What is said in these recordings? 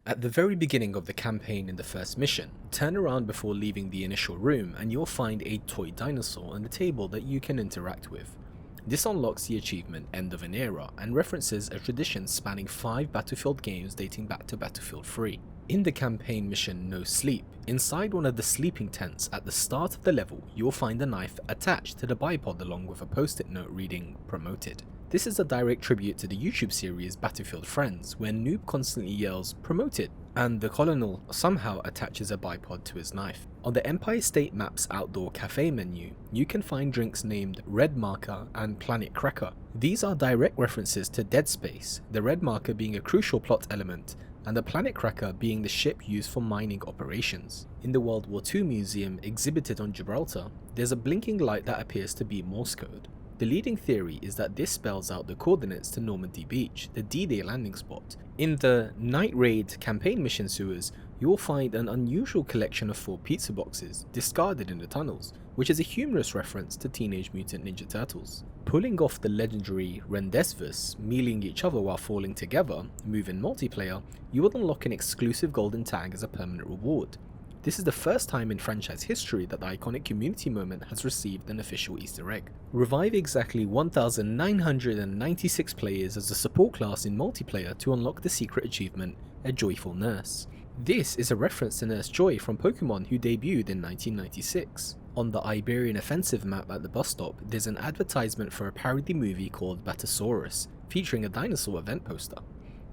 At the very beginning of the campaign in the first mission, turn around before leaving the initial room and you'll find a toy dinosaur on the table that you can interact with. This unlocks the achievement End of an Era and references a tradition spanning 5 Battlefield games dating back to Battlefield 3. In the campaign mission No Sleep, inside one of the sleeping tents at the start of the level, you'll find a knife attached to the bipod along with a post-it note reading "Promoted." This is a direct tribute to the YouTube series Battlefield Friends, where Noob constantly yells "Promoted" and the colonel somehow attaches a bipod to his knife. On the Empire State Map's outdoor cafe menu, you can find drinks named Red Marker and Planet Cracker. These are direct references to Dead Space, the Red Marker being a crucial plot element and the Planet Cracker being the ship used for mining operations. In the World War II museum exhibited on Gibraltar, there's a blinking light that appears to be Morse code. The leading theory is that this spells out the coordinates to Normandy Beach, the D-Day landing spot. In the Night Raid campaign mission sewers, you'll find an unusual collection of 4 pizza boxes discarded in the tunnels, which is a humorous reference to Teenage Mutant Ninja Turtles. Pulling off the legendary Rendezvous, mealing each other while falling together, move in multiplayer, you will unlock an exclusive golden tag as a permanent reward. This is the first time in franchise history that the iconic community moment has received an official Easter egg. Revive exactly 1,996 players as a support class in multiplayer to unlock the secret achievement, A Joyful Nurse. This is a reference to Nurse Joy from Pokemon, who debuted in 1996. On the Iberian Offensive map at the bus stop, there's an advertisement for a parody movie called Batasaurus, featuring a dinosaur event poster.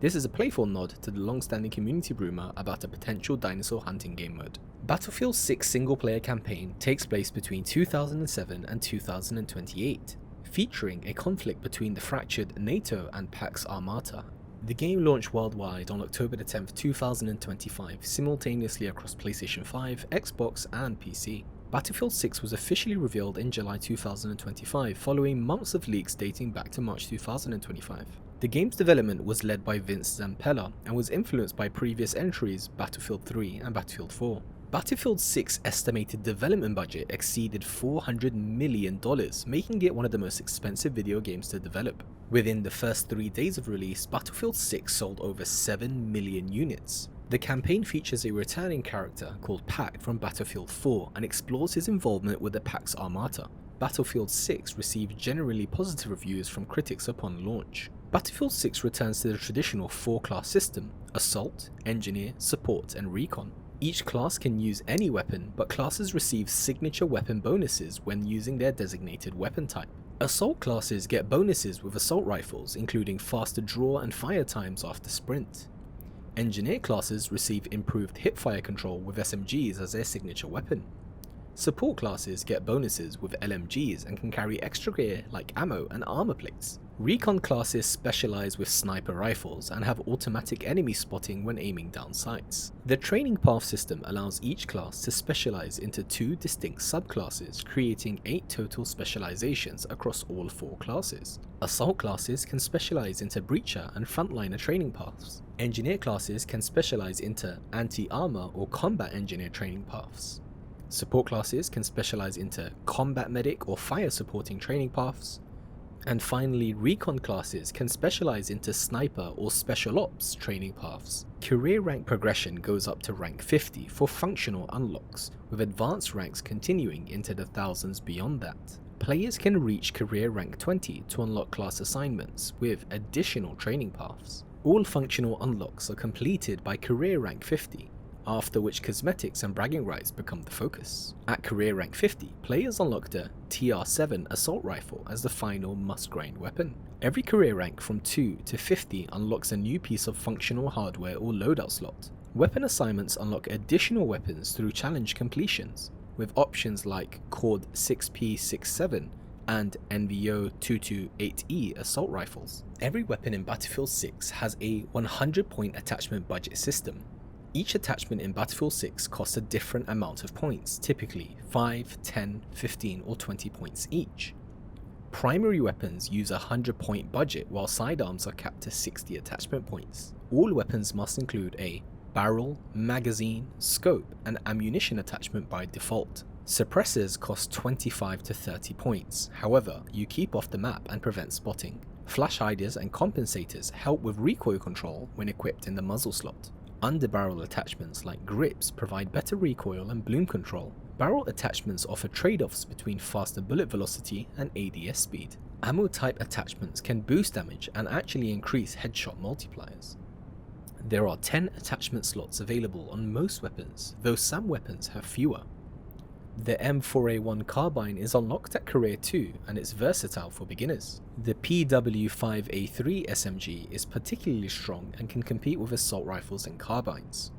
This is a playful nod to the long-standing community rumour about a potential dinosaur hunting game mode. Battlefield 6 single-player campaign takes place between 2007 and 2028, featuring a conflict between the fractured NATO and Pax Armata. The game launched worldwide on October 10, 2025, simultaneously across PlayStation 5, Xbox and PC. Battlefield 6 was officially revealed in July 2025, following months of leaks dating back to March 2025. The game's development was led by Vince Zampella and was influenced by previous entries Battlefield 3 and Battlefield 4. Battlefield 6 estimated development budget exceeded $400 million, making it one of the most expensive video games to develop. Within the first 3 days of release, Battlefield 6 sold over 7 million units. The campaign features a returning character called Pac from Battlefield 4 and explores his involvement with the Pax Armata. Battlefield 6 received generally positive reviews from critics upon launch. Battlefield 6 returns to the traditional 4-class system: Assault, Engineer, Support and Recon. Each class can use any weapon, but classes receive signature weapon bonuses when using their designated weapon type. Assault classes get bonuses with assault rifles, including faster draw and fire times after sprint. Engineer classes receive improved hipfire control with SMGs as their signature weapon. Support classes get bonuses with LMGs and can carry extra gear like ammo and armor plates. Recon classes specialize with sniper rifles and have automatic enemy spotting when aiming down sights. The training path system allows each class to specialize into 2 distinct subclasses, creating 8 total specializations across all 4 classes. Assault classes can specialize into breacher and frontliner training paths. Engineer classes can specialize into anti-armor or combat engineer training paths. Support classes can specialize into combat medic or fire supporting training paths. And finally, Recon classes can specialize into sniper or special ops training paths. Career rank progression goes up to rank 50 for functional unlocks, with advanced ranks continuing into the thousands beyond that. Players can reach career rank 20 to unlock class assignments with additional training paths. All functional unlocks are completed by career rank 50, after which cosmetics and bragging rights become the focus. At career rank 50, players unlock the TR7 assault rifle as the final must-grind weapon. Every career rank from 2 to 50 unlocks a new piece of functional hardware or loadout slot. Weapon assignments unlock additional weapons through challenge completions, with options like Cord 6P67 and NVO 228E assault rifles. Every weapon in Battlefield 6 has a 100-point attachment budget system. Each attachment in Battlefield 6 costs a different amount of points, typically 5, 10, 15 or 20 points each. Primary weapons use a 100-point budget while sidearms are capped to 60 attachment points. All weapons must include a barrel, magazine, scope and ammunition attachment by default. Suppressors cost 25 to 30 points, however you keep off the map and prevent spotting. Flash hiders and compensators help with recoil control when equipped in the muzzle slot. Underbarrel attachments like grips provide better recoil and bloom control. Barrel attachments offer trade-offs between faster bullet velocity and ADS speed. Ammo type attachments can boost damage and actually increase headshot multipliers. There are 10 attachment slots available on most weapons, though some weapons have fewer. The M4A1 carbine is unlocked at Career 2 and it's versatile for beginners. The PW5A3 SMG is particularly strong and can compete with assault rifles and carbines.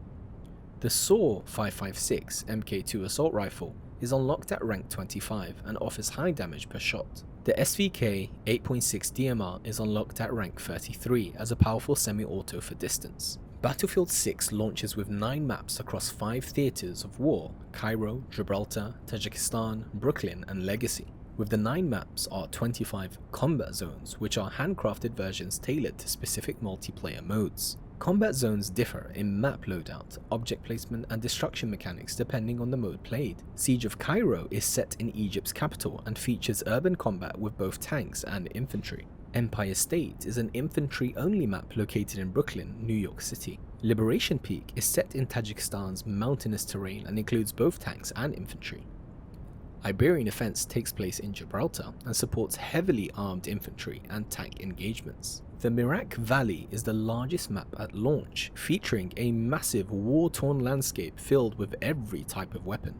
The SAW 556 Mk2 assault rifle is unlocked at rank 25 and offers high damage per shot. The SVK 8.6 DMR is unlocked at rank 33 as a powerful semi-auto for distance. Battlefield 6 launches with 9 maps across 5 theatres of war: Cairo, Gibraltar, Tajikistan, Brooklyn and Legacy. With the 9 maps are 25 combat zones, which are handcrafted versions tailored to specific multiplayer modes. Combat zones differ in map loadout, object placement and destruction mechanics depending on the mode played. Siege of Cairo is set in Egypt's capital and features urban combat with both tanks and infantry. Empire State is an infantry-only map located in Brooklyn, New York City. Liberation Peak is set in Tajikistan's mountainous terrain and includes both tanks and infantry. Iberian Offense takes place in Gibraltar and supports heavily armed infantry and tank engagements. The Mirak Valley is the largest map at launch, featuring a massive war-torn landscape filled with every type of weapon.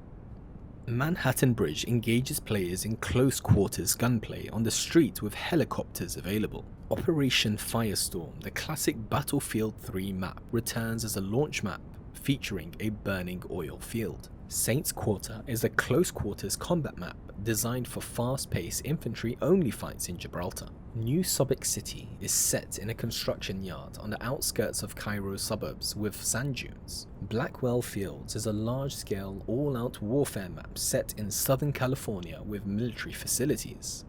Manhattan Bridge engages players in close quarters gunplay on the street with helicopters available. Operation Firestorm, the classic Battlefield 3 map, returns as a launch map featuring a burning oil field. Saints Quarter is a close quarters combat map designed for fast-paced infantry-only fights in Gibraltar. New Sobek City is set in a construction yard on the outskirts of Cairo suburbs with sand dunes. Blackwell Fields is a large-scale, all-out warfare map set in Southern California with military facilities.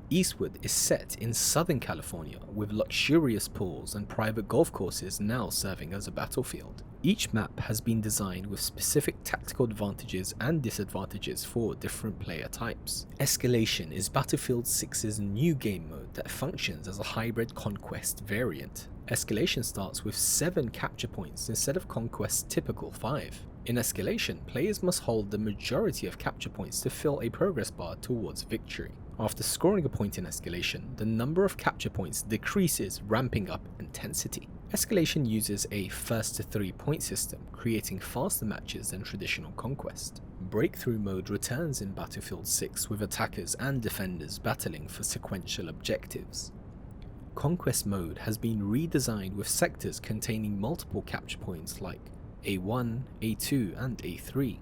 Eastwood is set in Southern California with luxurious pools and private golf courses now serving as a battlefield. Each map has been designed with specific tactical advantages and disadvantages for different player types. Escalation is Battlefield 6's new game mode that functions as a hybrid Conquest variant. Escalation starts with 7 capture points instead of Conquest's typical 5. In Escalation, players must hold the majority of capture points to fill a progress bar towards victory. After scoring a point in Escalation, the number of capture points decreases, ramping up intensity. Escalation uses a first to 3 point system, creating faster matches than traditional Conquest. Breakthrough mode returns in Battlefield 6 with attackers and defenders battling for sequential objectives. Conquest mode has been redesigned with sectors containing multiple capture points like A1, A2 and A3.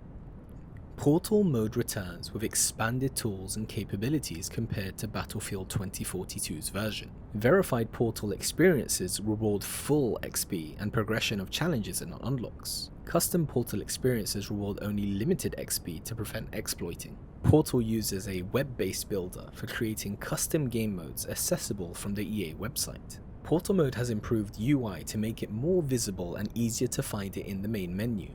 Portal mode returns with expanded tools and capabilities compared to Battlefield 2042's version. Verified Portal experiences reward full XP and progression of challenges and unlocks. Custom Portal experiences reward only limited XP to prevent exploiting. Portal uses a web-based builder for creating custom game modes accessible from the EA website. Portal mode has improved UI to make it more visible and easier to find it in the main menu.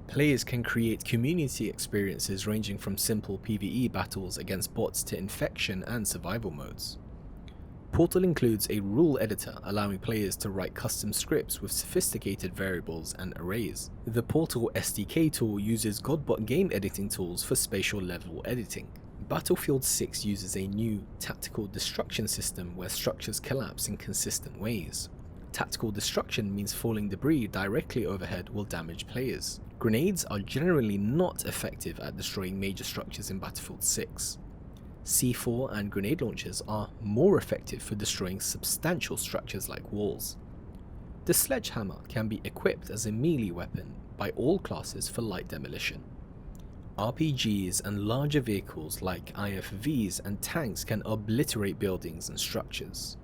Players can create community experiences ranging from simple PvE battles against bots to infection and survival modes. Portal includes a rule editor allowing players to write custom scripts with sophisticated variables and arrays. The Portal SDK tool uses Godbot game editing tools for spatial level editing. Battlefield 6 uses a new tactical destruction system where structures collapse in consistent ways. Tactical destruction means falling debris directly overhead will damage players. Grenades are generally not effective at destroying major structures in Battlefield 6. C4 and grenade launchers are more effective for destroying substantial structures like walls. The sledgehammer can be equipped as a melee weapon by all classes for light demolition. RPGs and larger vehicles like IFVs and tanks can obliterate buildings and structures.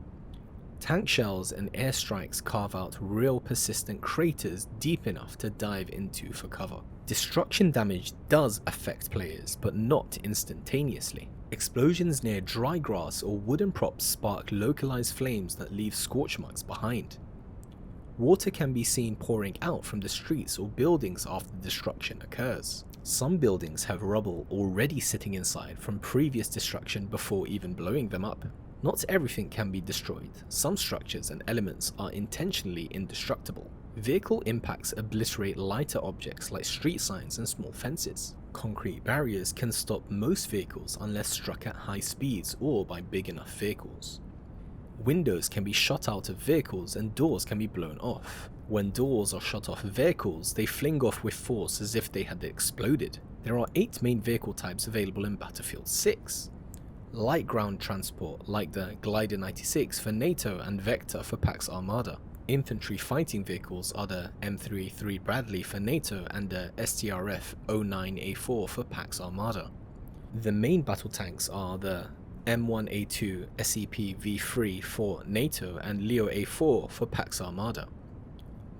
Tank shells and airstrikes carve out real persistent craters deep enough to dive into for cover. Destruction damage does affect players, but not instantaneously. Explosions near dry grass or wooden props spark localized flames that leave scorch marks behind. Water can be seen pouring out from the streets or buildings after destruction occurs. Some buildings have rubble already sitting inside from previous destruction before even blowing them up. Not everything can be destroyed. Some structures and elements are intentionally indestructible. Vehicle impacts obliterate lighter objects like street signs and small fences. Concrete barriers can stop most vehicles unless struck at high speeds or by big enough vehicles. Windows can be shot out of vehicles and doors can be blown off. When doors are shot off vehicles, they fling off with force as if they had exploded. There are 8 main vehicle types available in Battlefield 6. Light ground transport, like the Glider 96 for NATO and Vector for Pax Armada. Infantry fighting vehicles are the M33 Bradley for NATO and the STRF 09A4 for Pax Armada. The main battle tanks are the M1A2 SEP V3 for NATO and Leo A4 for Pax Armada.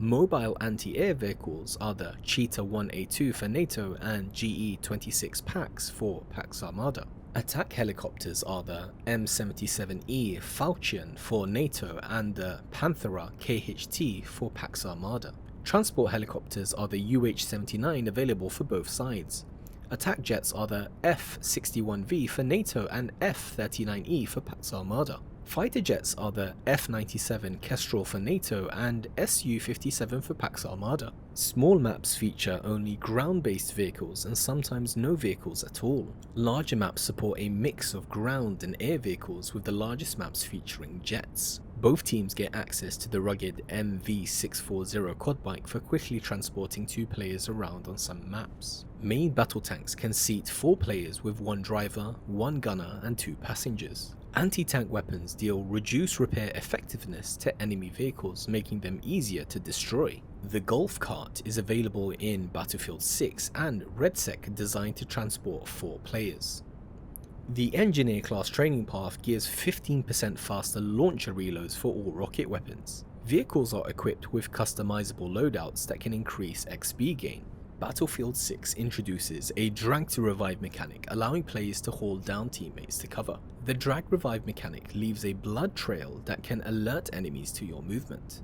Mobile anti-air vehicles are the Cheetah 1A2 for NATO and GE-26 Pax for Pax Armada. Attack helicopters are the M77E Falchion for NATO and the Panthera KHT for Pax Armada. Transport helicopters are the UH-79 available for both sides. Attack jets are the F-61V for NATO and F-39E for Pax Armada. Fighter jets are the F-97 Kestrel for NATO and Su-57 for Pax Armada. Small maps feature only ground-based vehicles and sometimes no vehicles at all. Larger maps support a mix of ground and air vehicles, with the largest maps featuring jets. Both teams get access to the rugged MV640 quad bike for quickly transporting 2 players around on some maps. Main battle tanks can seat 4 players with 1 driver, 1 gunner and 2 passengers. Anti-tank weapons deal reduced repair effectiveness to enemy vehicles, making them easier to destroy. The Golf Cart is available in Battlefield 6 and RedSec, designed to transport 4 players. The Engineer class training path gives 15% faster launcher reloads for all rocket weapons. Vehicles are equipped with customizable loadouts that can increase XP gain. Battlefield 6 introduces a drag to revive mechanic, allowing players to hold down teammates to cover. The drag revive mechanic leaves a blood trail that can alert enemies to your movement.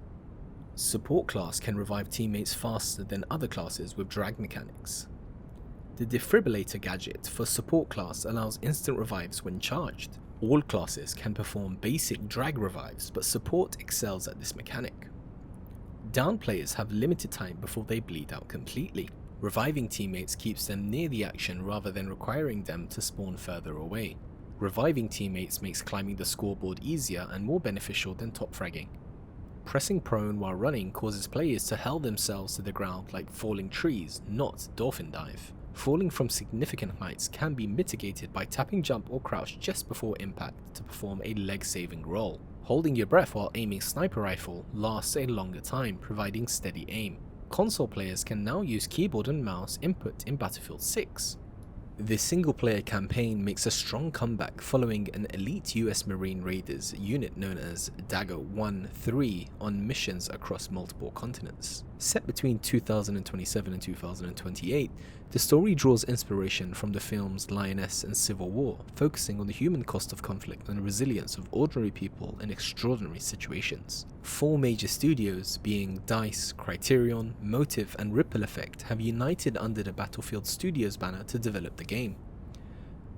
Support class can revive teammates faster than other classes with drag mechanics. The defibrillator gadget for support class allows instant revives when charged. All classes can perform basic drag revives, but support excels at this mechanic. Down players have limited time before they bleed out completely. Reviving teammates keeps them near the action rather than requiring them to spawn further away. Reviving teammates makes climbing the scoreboard easier and more beneficial than top fragging. Pressing prone while running causes players to hurl themselves to the ground like falling trees, not dolphin dive. Falling from significant heights can be mitigated by tapping jump or crouch just before impact to perform a leg-saving roll. Holding your breath while aiming sniper rifle lasts a longer time, providing steady aim. Console players can now use keyboard and mouse input in Battlefield 6. This single-player campaign makes a strong comeback following an elite US Marine Raiders unit known as Dagger 1-3 on missions across multiple continents. Set between 2027 and 2028, the story draws inspiration from the films Lioness and Civil War, focusing on the human cost of conflict and the resilience of ordinary people in extraordinary situations. 4 major studios, being DICE, Criterion, Motive and Ripple Effect, have united under the Battlefield Studios banner to develop the game.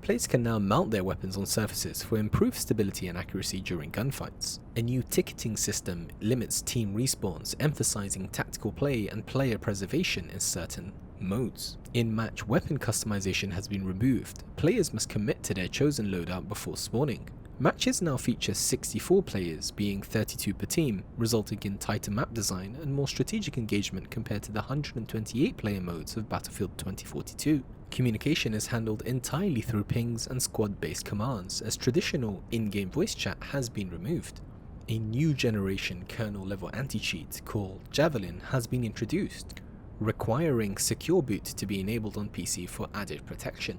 Players can now mount their weapons on surfaces for improved stability and accuracy during gunfights. A new ticketing system limits team respawns, emphasizing tactical play and player preservation in certain modes. In-match weapon customization has been removed. Players must commit to their chosen loadout before spawning. Matches now feature 64 players, being 32 per team, resulting in tighter map design and more strategic engagement compared to the 128 player modes of Battlefield 2042. Communication is handled entirely through pings and squad-based commands, as traditional in-game voice chat has been removed. A new generation kernel-level anti-cheat called Javelin has been introduced, requiring Secure Boot to be enabled on PC for added protection.